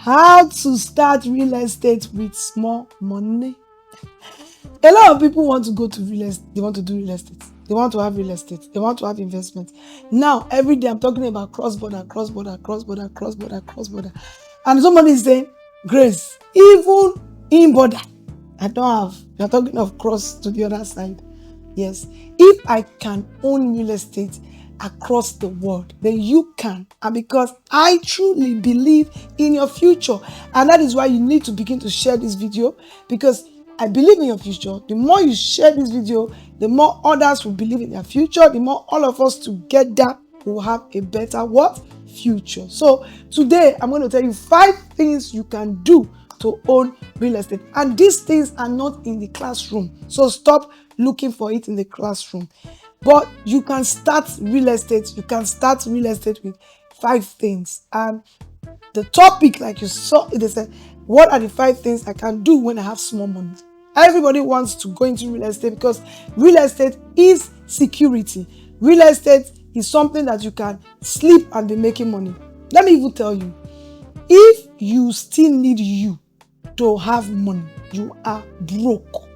How to start real estate with small money. A lot of people want to go to real estate. They want to do real estate. They want to have real estate. They want to have investment. Now, every day I'm talking about cross-border, cross-border, cross-border, cross-border, cross-border. And somebody is saying, Grace, even in border, I don't have. You're talking of cross to the other side. Yes. If I can own real estate across the world, then you can. And because I truly believe in your future. And that is why you need to begin to share this video, because I believe in your future. The more you share this video, the more others will believe in their future. The more all of us together will have a better what? Future. So today I'm going to tell you 5 things you can do to own real estate. And these things are not in the classroom. So stop looking for it in the classroom. But you can start real estate. You can start real estate with 5 things. And the topic, like you saw, it is what are the 5 things I can do when I have small money? Everybody wants to go into real estate because real estate is security. Real estate is something that you can sleep and be making money. Let me even tell you, if you still need you to have money, you are broke.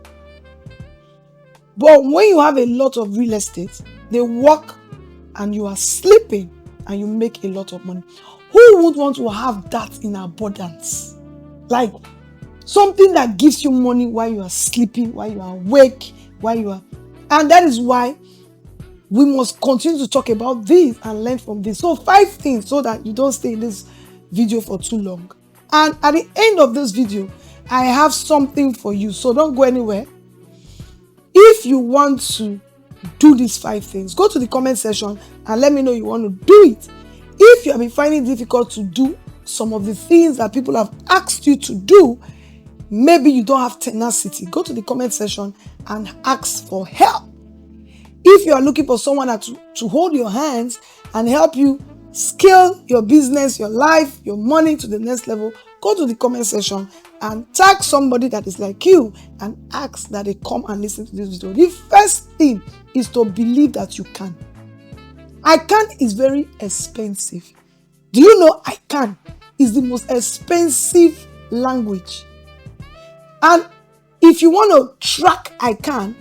But when you have a lot of real estate, they work and you are sleeping and you make a lot of money. Who would want to have that in abundance? Like something that gives you money while you are sleeping, while you are awake, while you are... And that is why we must continue to talk about this and learn from this. So 5 things so that you don't stay in this video for too long. And at the end of this video, I have something for you. So don't go anywhere. If you want to do these 5 things, go to the comment section and let me know you want to do it. If you have been finding it difficult to do some of the things that people have asked you to do, maybe you don't have tenacity, go to the comment section and ask for help. If you are looking for someone to hold your hands and help you scale your business, your life, your money to the next level, go to the comment section and tag somebody that is like you and ask that they come and listen to this video. The first thing is to believe that you can. I can is very expensive. Do you know I can is the most expensive language? And if you want to track I can,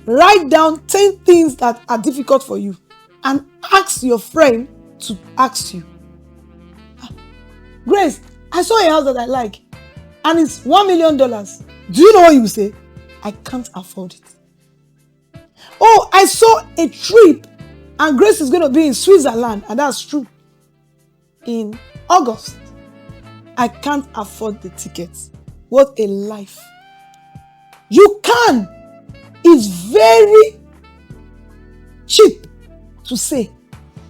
write down 10 things that are difficult for you and ask your friend to ask you. Grace, I saw a house that I like and it's $1 million. Do you know what you will say? I can't afford it. Oh, I saw a trip and Grace is going to be in Switzerland, and that's true, in August. I can't afford the tickets. What a life. You can. It's very cheap to say.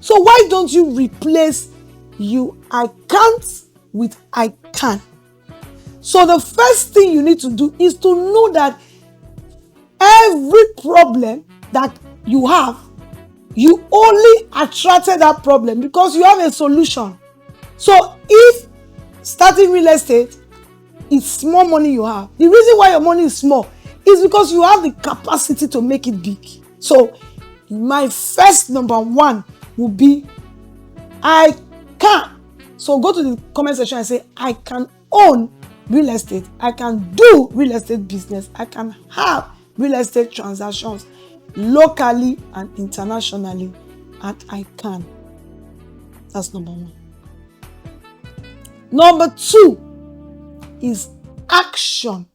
So why don't you replace you I can't with I can? So the first thing you need to do is to know that every problem that you have, you only attracted that problem because you have a solution. So if starting real estate is small money you have, the reason why your money is small is because you have the capacity to make it big. So my first number 1 will be I can. So go to the comment section and say I can own real estate. I can do real estate business. I can have real estate transactions locally and internationally, and I can. That's number 1. Number 2 is action.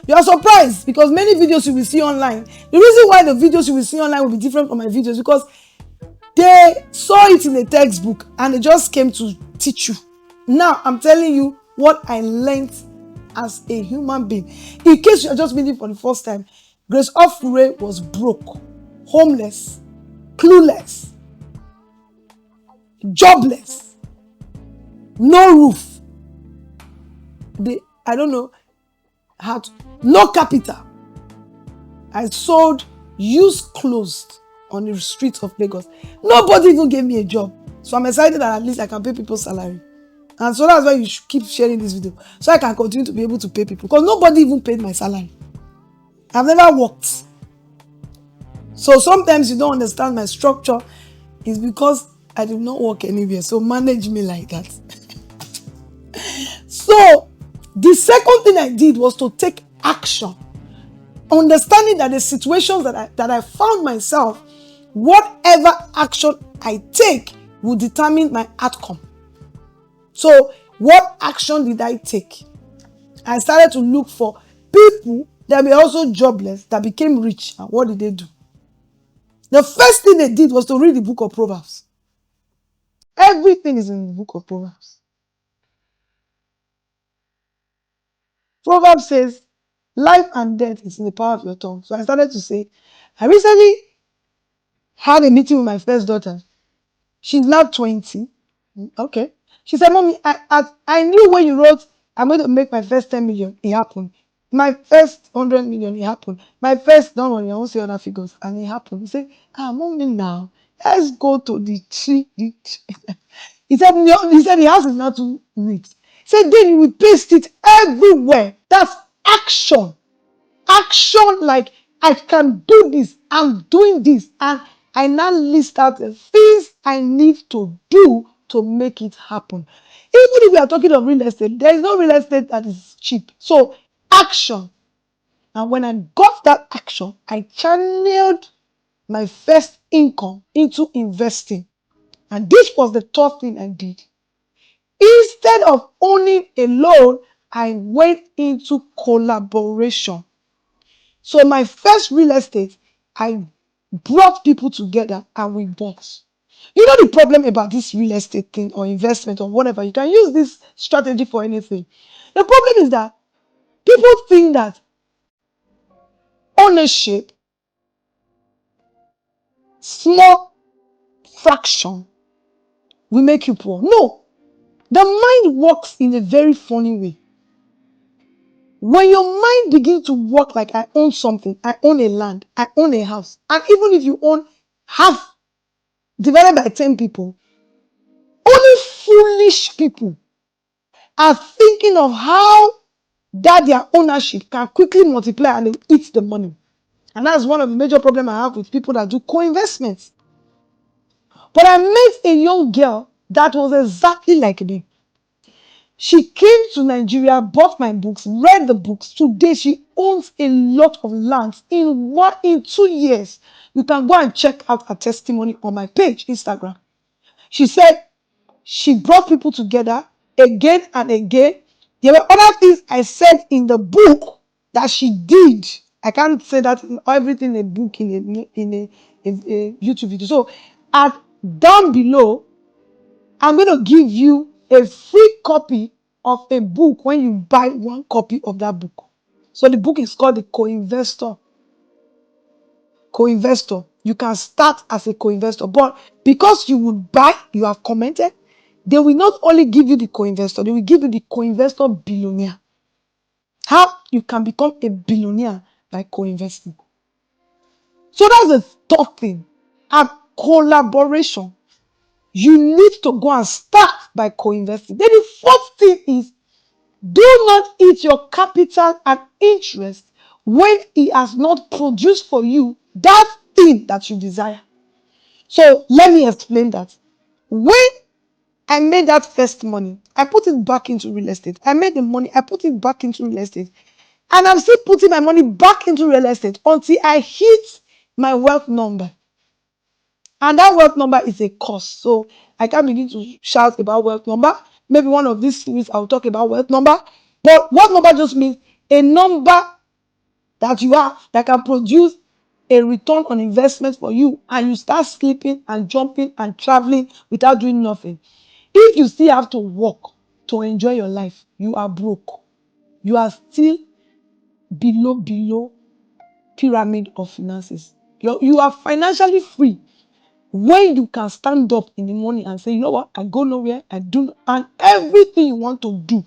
You are surprised because many videos you will see online, the reason why the videos you will see online will be different from my videos because they saw it in a textbook and they just came to teach you. Now I'm telling you what I learned as a human being. In case you are just meeting for the first time, Grace Ofure was broke, homeless, clueless, jobless, no roof. Had no capital. I sold used clothes on the streets of Lagos. Nobody even gave me a job. So I'm excited that at least I can pay people's salary. And so that's why you should keep sharing this video, so I can continue to be able to pay people, because nobody even paid my salary. I've never worked. So sometimes you don't understand my structure. It's because I did not work anywhere. So manage me like that. So the second thing I did was to take action, understanding that the situations that I found myself, whatever action I take will determine my outcome. So what action did I take? I started to look for people that were also jobless that became rich. And what did they do? The first thing they did was to read the book of Proverbs. Everything is in the book of Proverbs. Proverbs says, life and death is in the power of your tongue. So I started to say, I recently had a meeting with my first daughter. She's now 20. Okay. She said, Mommy, I knew when you wrote, I'm going to make my first 10 million. It happened. My first 100 million, it happened. My first, don't worry, I won't say other figures. And it happened. He said, Mommy, now, let's go to the tree. He said, no, he said, the house is not too neat. He said, then you will paste it everywhere. That's action. Action, like, I can do this, I'm doing this, and I now list out the things I need to do to make it happen. Even if we are talking of real estate, there is no real estate that is cheap. So action. And when I got that action, I channeled my first income into investing. And this was the tough thing I did. Instead of owning alone, I went into collaboration. So my first real estate, I brought people together and we bought. You know the problem about this real estate thing or investment or whatever, you can use this strategy for anything. The problem is that people think that ownership, small fraction, will make you poor. No, the mind works in a very funny way. When your mind begins to work like I own something, I own a land, I own a house, and even if you own half divided by 10 people, only foolish people are thinking of how that their ownership can quickly multiply and they eat the money. And that's one of the major problems I have with people that do co-investments. But I met a young girl that was exactly like me. She came to Nigeria, bought my books, read the books. Today, she owns a lot of lands. In 2 years, you can go and check out her testimony on my page, Instagram. She said she brought people together again and again. There were other things I said in the book that she did. I can't say that in everything in a book, in a YouTube video. So, down below, I'm going to give you a free copy of a book when you buy one copy of that book. So the book is called The Co-Investor. Co-investor. You can start as a co-investor, but because you would buy, you have commented, they will not only give you the co-investor, they will give you the co-investor billionaire. How you can become a billionaire by co-investing. So that's the third thing. And collaboration. You need to go and start by co-investing. Then the fourth thing is, do not eat your capital and interest when it has not produced for you that thing that you desire. So let me explain that. When I made that first money, I put it back into real estate. I made the money, I put it back into real estate. And I'm still putting my money back into real estate until I hit my wealth number. And that wealth number is a cost. So I can't begin to shout about wealth number. Maybe one of these series I'll talk about wealth number. But wealth number just means a number that you have that can produce a return on investment for you, and you start sleeping and jumping and traveling without doing nothing. If you still have to work to enjoy your life, you are broke. You are still below pyramid of finances. You are financially free when you can stand up in the morning and say, you know what, I go nowhere, I do, and everything you want to do,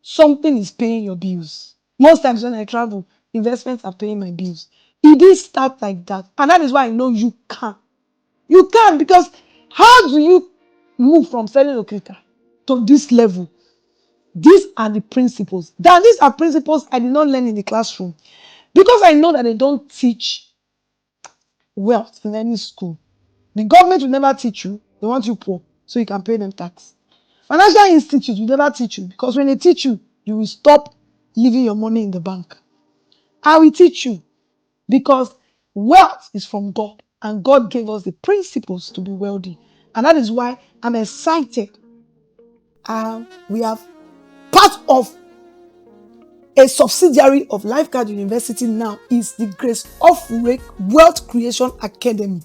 something is paying your bills. Most times when I travel, investments are paying my bills. It didn't start like that. And that is why I know you can. You can, because how do you move from selling okita to this level? These are the principles. These are principles I did not learn in the classroom. Because I know that they don't teach wealth in any school. The government will never teach you. They want you poor so you can pay them tax. Financial institute will never teach you, because when they teach you, you will stop leaving your money in the bank. I will teach you, because wealth is from God, and God gave us the principles to be wealthy. And that is why I'm excited. We have part of a subsidiary of Lifeguard University now is the Grace Ofure Wealth Creation Academy.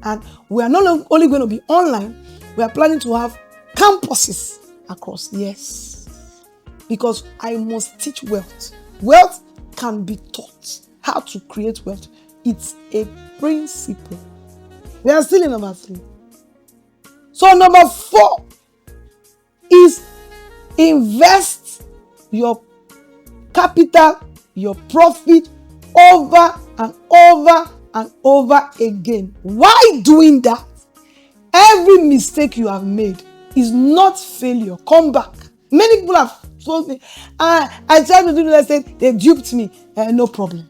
And we are not only going to be online, we are planning to have campuses across. Yes. Because I must teach wealth. Wealth can be taught. How to create wealth. It's a principle. We are still in number 3. So number 4 is invest your capital, your profit over and over and over again. Why doing that? Every mistake you have made is not failure. Come back. Many people have told me, I tried to do real estate, they duped me. No problem.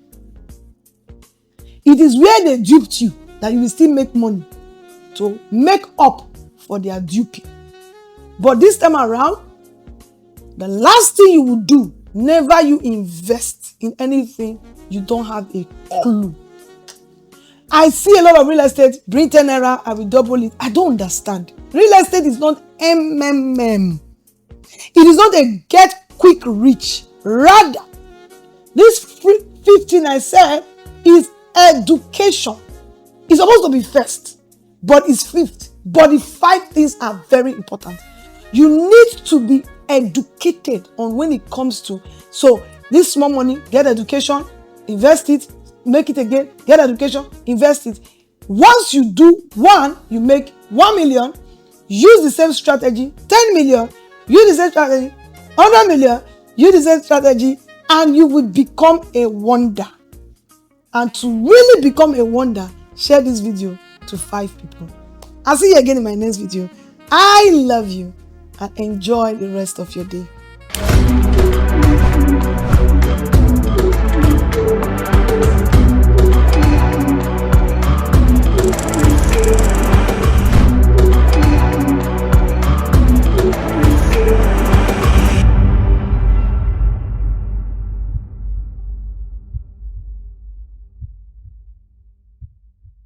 It is where they duped you that you will still make money to make up for their duping. But this time around, the last thing you will do, never you invest in anything you don't have a clue. I see a lot of real estate, bring 10 naira, I will double it. I don't understand. Real estate is not MMM. It is not a get quick rich. Rather, this 15 I said is education. It's supposed to be first, but it's fifth. But the 5 things are very important. You need to be educated on when it comes to, so this small money, get education, invest it, make it again, get education, invest it. Once you do one, you make 1 million, use the same strategy, 10 million, use the same strategy, 100 million, use the same strategy, and you will become a wonder. And to really become a wonder, share this video to 5 people. I'll see you again in my next video. I love you, and enjoy the rest of your day.